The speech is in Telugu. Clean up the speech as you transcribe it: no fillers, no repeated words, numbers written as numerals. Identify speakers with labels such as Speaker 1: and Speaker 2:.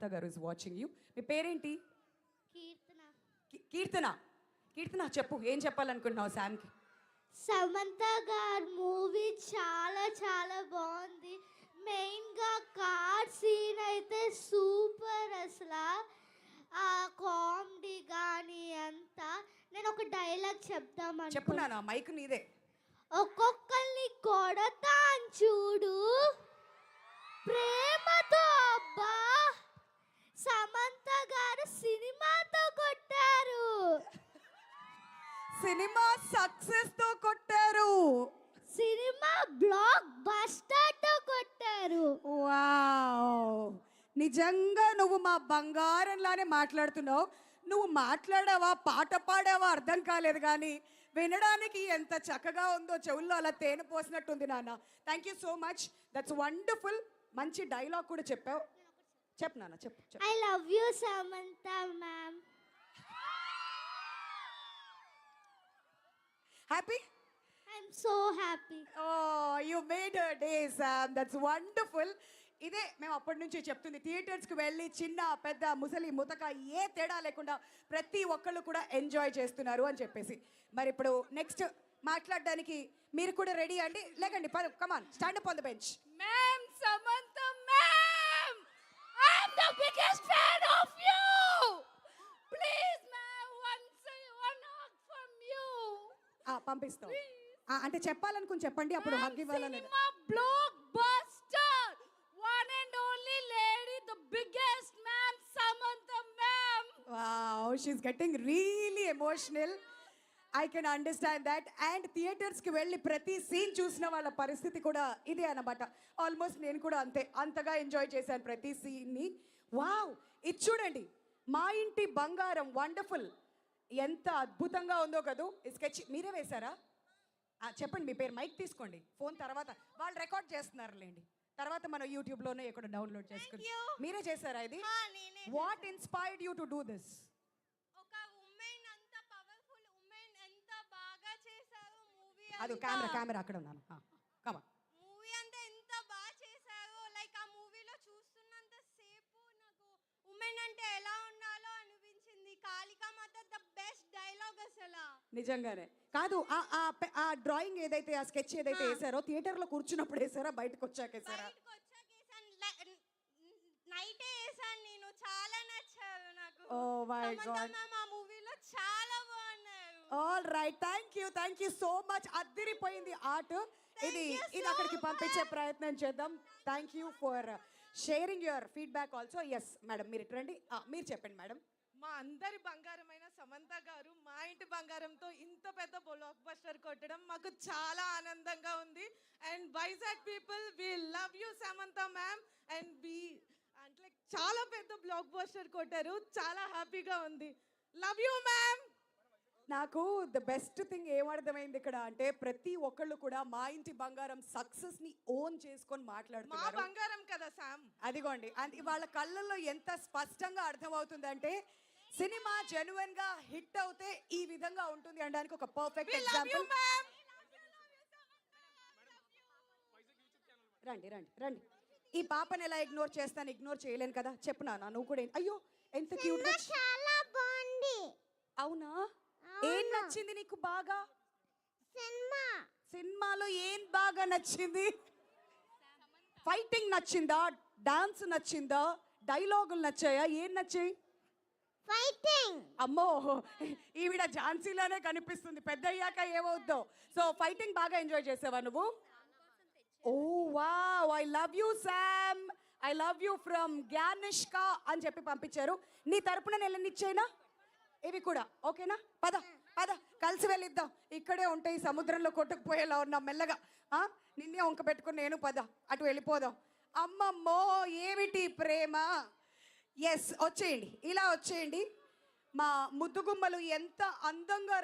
Speaker 1: సమంత గారు ఇస్ వాచింగ్ యూ. మీ పేరేంటి?
Speaker 2: కీర్తన.
Speaker 1: కీర్తన. కీర్తన చెప్పు, ఏం చెప్పాలనుకుంటున్నావు శామ్కి?
Speaker 2: సమంత గారి మూవీ చాలా చాలా బాగుంది. మెయిన్గా కార్ సీన్ అయితే సూపర్. అసలు ఆ కామెడీ కానీ అంతా. నేను ఒక డైలాగ్ చెప్తామని.
Speaker 1: చెప్పు నాన్న, మైక్ నీదే.
Speaker 2: ఒక్కొక్కరిని కొడతాను చూడు ప్రేమతో. అబ్బా, సమంత గారు సినిమాతో కొట్టారు.
Speaker 1: సినిమా సక్సెస్ తో కొట్టారు.
Speaker 2: సినిమా బ్లాక్ బస్టర్ తో కొట్టారు.
Speaker 1: వావ్, నిజంగా నువ్వు మా బంగారంలానే మాట్లాడుతున్నావు. నువ్వు మాట్లాడావా, పాట పాడావా అర్థం కాలేదు, కానీ వినడానికి ఎంత చక్కగా ఉందో, చెవుల్లో అలా తేనె పోసినట్టుంది నాన్న. Thank you so much, that's wonderful. మంచి డైలాగ్ కూడా చెప్పావు. చెప్పు నాన్న, చెప్పు.
Speaker 2: I love you Samantha ma'am.
Speaker 1: Happy?
Speaker 2: I'm so happy.
Speaker 1: Oh, you made her day, Sam. That's wonderful. ఇదే మేము అప్పటి నుంచి చెప్తుంది. థియేటర్స్కి వెళ్ళి చిన్న పెద్ద ముసలి ముతక ఏ తేడా లేకుండా ప్రతి ఒక్కళ్ళు కూడా ఎంజాయ్ చేస్తున్నారు అని చెప్పేసి. మరి ఇప్పుడు నెక్స్ట్ మాట్లాడడానికి మీరు కూడా రెడీ అండి? లేకండి, come on, stand up on the bench.
Speaker 3: Ma'am, Samantha, ma'am! I'm the biggest fan of you! Please, ma'am, one hug from you.
Speaker 1: పంపిస్తాం. అంటే చెప్పాలనుకుని చెప్పండి, అప్పుడు హగ్ ఇవ్వాలా లేదా?
Speaker 3: Cinema blockbuster! One and only lady, the biggest, ma'am, Samantha, ma'am!
Speaker 1: Wow, she's getting really emotional. I can understand that. And థియేటర్స్కి వెళ్ళి ప్రతి సీన్ చూసిన వాళ్ళ పరిస్థితి కూడా ఇదే అన్నమాట. ఆల్మోస్ట్ నేను కూడా అంతగా ఎంజాయ్ చేశాను ప్రతి సీన్ని. వావ్, ఇది చూడండి, మా ఇంటి బంగారం, వండర్ఫుల్. ఎంత అద్భుతంగా ఉందో కదూ. ఈ స్కెచ్ మీరే వేశారా? చెప్పండి మీ పేరు. మైక్ తీసుకోండి. ఫోన్ తర్వాత వాళ్ళు రికార్డ్ చేస్తున్నారులేండి, తర్వాత మనం యూట్యూబ్లోనే ఎక్కడ డౌన్లోడ్ చేసుకుని. మీరే చేశారా ఇది? What inspired you to do this?
Speaker 3: ఒక ఉమెన్, అంత పవర్ఫుల్ ఉమెన్, ఎంత బాగా చేశారు మూవీ.
Speaker 1: అది కెమెరా అక్కడ ఉన్నాను. కమా,
Speaker 3: మూవీ అంతా ఎంత బాగా చేశారు. లైక్ ఆ మూవీలో చూస్తున్నంత సేపు నాకు ఉమెన్ అంటే ఎలా ఉండాలో అనిపించింది. కాళికా మాత ద బెస్ట్ డైలాగ్ అసలు.
Speaker 1: నిజంగానే కాదు. ఆ డ్రాయింగ్ ఏదైతే, ఆ స్కెచ్ ఏదైతే వేసారో థియేటర్లో కూర్చున్నప్పుడు వేసారా, బయటకు వచ్చాక వేసారా?
Speaker 3: నైటే వేసాను నేను. చాలా నచ్చారు నాకు.
Speaker 1: ఓ మై గాడ్,
Speaker 3: ఆ మూవీలో చాలా బాగున్నారు.
Speaker 1: All right, thank you so much. అదిరిపోయింది ఆర్ట్. ఇది అక్కడికి పంపించే ప్రయత్నం చేద్దాం. Thank you for sharing your feedback also. Yes madam, మీరు రండి. మీరు చెప్పండి మేడం.
Speaker 4: మా అందరి బంగారమైన సమంత గారు మా ఇంటి బంగారంతో ఇంత పెద్ద బ్లాక్ బస్టర్ కొట్టడం మాకు చాలా ఆనందంగా ఉంది. And Vizag people, we love you Samantha ma'am. And అంటే చాలా పెద్ద బ్లాక్ బస్టర్ కొట్టారు, చాలా హ్యాపీగా ఉంది. Love you ma'am.
Speaker 1: నాకు ద బెస్ట్ థింగ్ ఏమర్థమైంది ఇక్కడ అంటే, ప్రతి ఒక్కళ్ళు కూడా మా ఇంటి బంగారం సక్సెస్ ని ఓన్ చేసుకొని
Speaker 4: మా
Speaker 1: మాట్లాడుతున్నారు.
Speaker 4: బంగారం కదా సామ్.
Speaker 1: అదిగోండి, వాళ్ళ కళ్ళల్లో ఎంత స్పష్టంగా అర్థమవుతుందంటే, సినిమా జెన్యున్ గా హిట్ అవుతే ఈ విధంగా ఉంటుంది అనడానికి ఒక పర్ఫెక్ట్ ఎగ్జాంపుల్. రండి. ఈ పాపని ఎలా ఇగ్నోర్ చేస్తాను? ఇగ్నోర్ చేయలేను కదా. చెప్పు నాన్న, నువ్వు కూడా. అయ్యో, ఎంత క్యూట్ గా.
Speaker 2: చాలా బాగుంది.
Speaker 1: అవునా? ఏం నచ్చింది నీకు బాగా? సినిమాలో ఏం బాగా నచ్చింది? ఫైటింగ్ నచ్చిందా? డాన్స్ నచ్చిందా? డైలాగులు నచ్చాయా? ఏం నచ్చాయి?
Speaker 2: ఫైటింగ్.
Speaker 1: అమ్మో, ఈవిడ ఝాన్సీలోనే కనిపిస్తుంది, పెద్ద అయ్యాక ఏమవుద్దో. సో ఫైటింగ్ బాగా ఎంజాయ్ చేసావా నువ్వు? Oh wow, I love you Sam, I love you from Gyanishka అని చెప్పి పంపించారు. నీ తరపున నెలనిచ్చేనా ఇవి కూడా? ఓకేనా? పద కలిసి వెళ్ళిద్దాం. ఇక్కడే ఉంటాయి, సముద్రంలో కొట్టుకుపోయేలా ఉన్నాం మెల్లగా. నిన్నే వంక పెట్టుకుని నేను అటు వెళ్ళిపోదాం. అమ్మమ్మో, ఏమిటి ప్రేమ. ఎస్, వచ్చేయండి, ఇలా వచ్చేయండి. మా ముద్దుగుమ్మలు ఎంత అందంగా